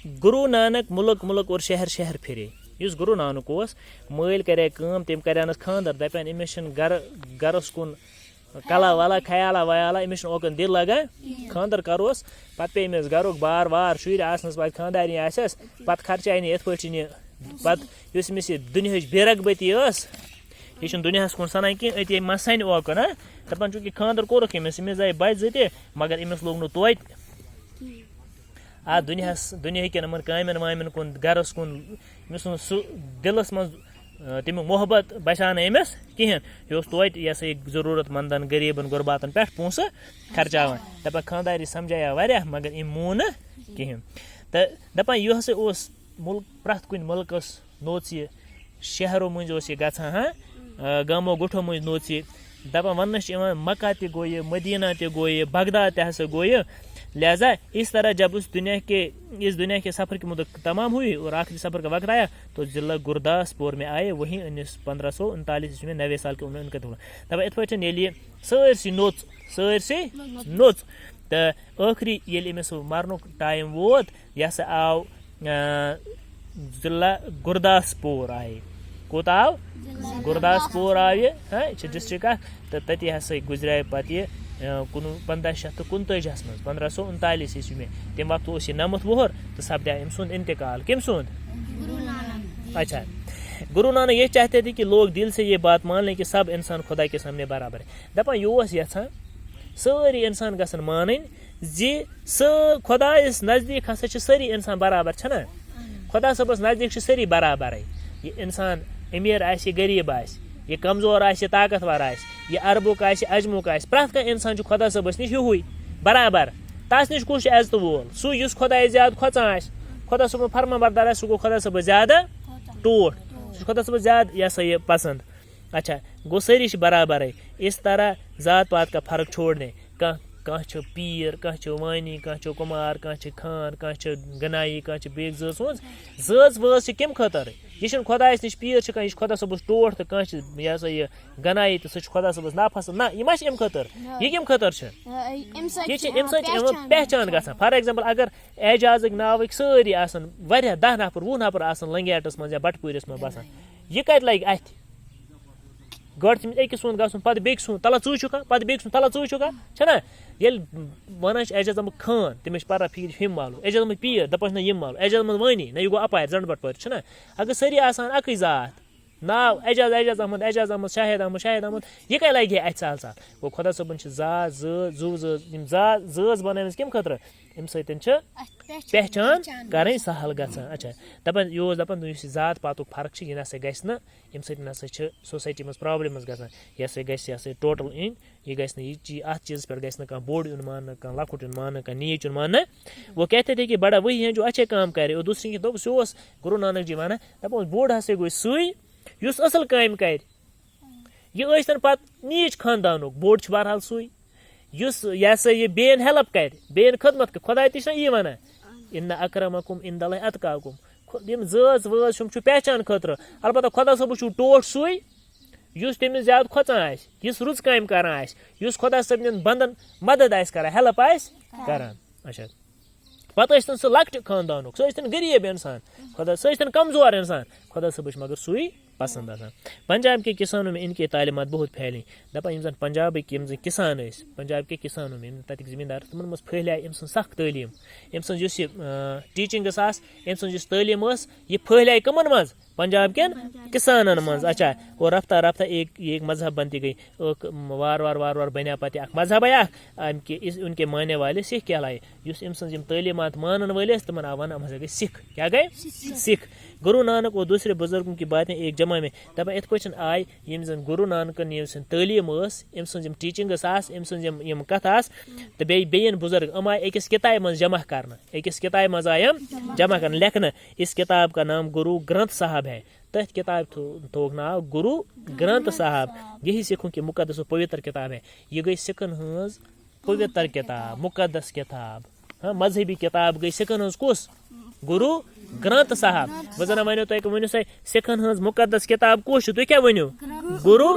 गुरु नानक मुल्क मुल्क और शहर शहर फिरे युस गुरु नानक ओस मल करे काम तम करनस खानदर दपन अमिस गरस कुन कला वला ख्याला वयाला अमिस ओकन दिल लगा खानदर करोस पत पे अमिस गरुक बार बार शुर आसनस पत खानदारी आसस पत खर्चाय न यथ पट पत युस अमिस दुनियाच बेरगबती यह दुनिया कुन सनान कि अति मसन ओकन दपान चूंकि खानदर कोरक अमिस जाए बच जि मगर अमिस लोग न तोत आ दुनिया कन कामन वामन कुन गरस कुन अमिस सह दिलस मज तम मोहब्बत बसान अमिस कहें यह तोत यह जरूरत मंदन गरीबन गुरबातन पे पोस खर्चावान दपान खानदारी समझाया वारिया मगर यम मून कहें तो दपान यह हसा मुल्क प्रथ कुन मुल्कस नोच यह शहरों मज हाँ गामो गुठो मज नोच दपान वनस मक्का ते गो ये मदीना ते गो ये बगदाद ते हसा गो ये लिहाजा इस तरह जब इस दुनिया के सफ़र की मुद्दत तमाम हुई और आखिरी सफ़र का वक्त आया तो जिला गुरदासपुर में आए वहीं 1539 ईस्वी में 90 साल के उम्र उनका हुआ तब इत पे ये सरसी नोच तो आखिरी ये अमिस मरन टाइम वोत यह हसा आव जिला गुरदासपुर आए कोत आव गुरदासपुर आव ये डिस्ट्रिक्ट तो तति हसा गुजराए पे 1539 मज 1539 ईस्वी में तम वक्त नमत वोहर तो सपदा अम सुंद इंतकाल कम सुंद अच्छा गुरु नानक ये चाहते थे कि लोग दिल से ये बात मान लें कि सब इंसान खुदा के सामने बराबर है दपान यह यहां सारी इंसान गसन मान जी खुदा नजदीक हसा सारी इंसान बराबर छना खुदा सबस नजदीक सारी बराबर है ये इंसान अमीर आसे गरीब आसे यह कमजोर आसे ताकतवर आसे यह अरबुक आसे अजमुक आसे प्रथ कह इंसान खुदा सबस निश हुई बराबर तस निश कुछ इज्जत वोल सह खुदा ज्यादा खोचान आसे खुदा सब फरमा बरदार आसे गो खुदा सब ज्यादा टोट खुदा सब ज्यादा यह यह पसंद अच्छा गो सारी बराबर है इस तरह जात पात का फर्क छोड़ने कह पीर कह वानी कह कुमार कह खान कह गनाई कह बेग जज वज कम खतर यह खुदा नश पीर यह खुदा सबस टोट तो कह यह यह गनाई तो सह खुदा सबस नाफस ना यह मा अम खतर यह कम खतर यह पहचान ग फॉर एग्जाम्पल अगर एजाज नावक सारी आसन 10 नफर 20 नफर आसन लंगेटस मज या बटपुरस मज बसान यह कत लग अथ गड तमिस अकिस सुंद गसन पत बेक सुंद तला चू चुका पत बेक सुंद तला चू चुका छना येल वन एजाज अहमद खान तमिस परा फिर हिम मालू एजाज अहमद पीर दपस ना यम मालू एजाज अहमद वानी ना यह गो अपार जंड बट पर छना अगर सारी आसान अक जात नाव एजाज अहमद शाहिद अहमद यह कह लगे अथ साल साल गो खुदा सबन जात जू जज बन कम खतर अम सत पहचान करें सहल गसान अच्छा दपान यह दपान जात पातुक फर्क यह नसा गि अम सत सोसाइटी मज प्रॉब्लम गसान यह गि टोटल इन यह गि अत चीज़ पे गि बोड़ इन मान कह लकुट इन मान कह नीच इन मान वो कहते थे कि बड़ा वही है जो अच्छे काम करे और दूसरी की दोप सह गुरु नानक जी वन दपान बोड़ हसा गो सुई युस असल काम कर यह पे नीच खानदानुक बोड़ बहरहाल सुई युस यह सा यह बेन हेल्प कर बेन खदमत कर खुदा तह यह वन इन्ना अक्रमकुम इंदल्लाहि अतकाकुम जज वज पहचान खतर अलबत्ता खुदा सब टोट सुई युस तमिस ज्यादा खोचान आस युस रुच काम करान आस युस खुदा सबन बंदन मदद आस करान हेल्प आस करान अच्छा पत सह लकट खानदानुक सह गरीब इंसान खुदा सह कमजोर इंसान खुदा सब मगर सुई पसंद आसान पंजाब के किसानों में इनकी तालीमात बहुत फैली दपान जन पंजाब के किसान पंजाब के किसानों में तक जमींदार तमन मज फैलिया अम सख तालीम अम टीचिंग अम तालीम यह फैलिया कमन मज पंजाब के किसानन मज अच्छा और रफ्ता रफ्ता एक मजहब बनती गई वार वार वार वार बना पे मजहब उनके मानने वाले सिख कहलाए अम तालीमात मान वाले तमन आव वन गई सिख क्या गए सिख गुरु नानक और दूसरे बुजुर्गों की बातें एक जमा में दपान इत पे आय यम जन गुरु नानकन तालीम अम सम टीचिंग अम सम कथ तो बेन बुजुर्ग अम आय अकिस किताब मज जमा कर अकिस किताब मज आय जमा कर लिखन इस किताब का नाम गुरु ग्रंथ साहब है तथ किताब थोक नाव गुरु ग्रंथ साहब यही सिखों की मुकद्दस और पवित्र किताब है यह गई सिखन हज पवित्र किताब मुकद्दस किताब हाँ मजहबी किताब गई सिखन हज कुस गुरु ग्रंथ साहब वह वन वन तुम सा सिखन हज मुकद्दस किताब कुछ तुम क्या वनो गुरु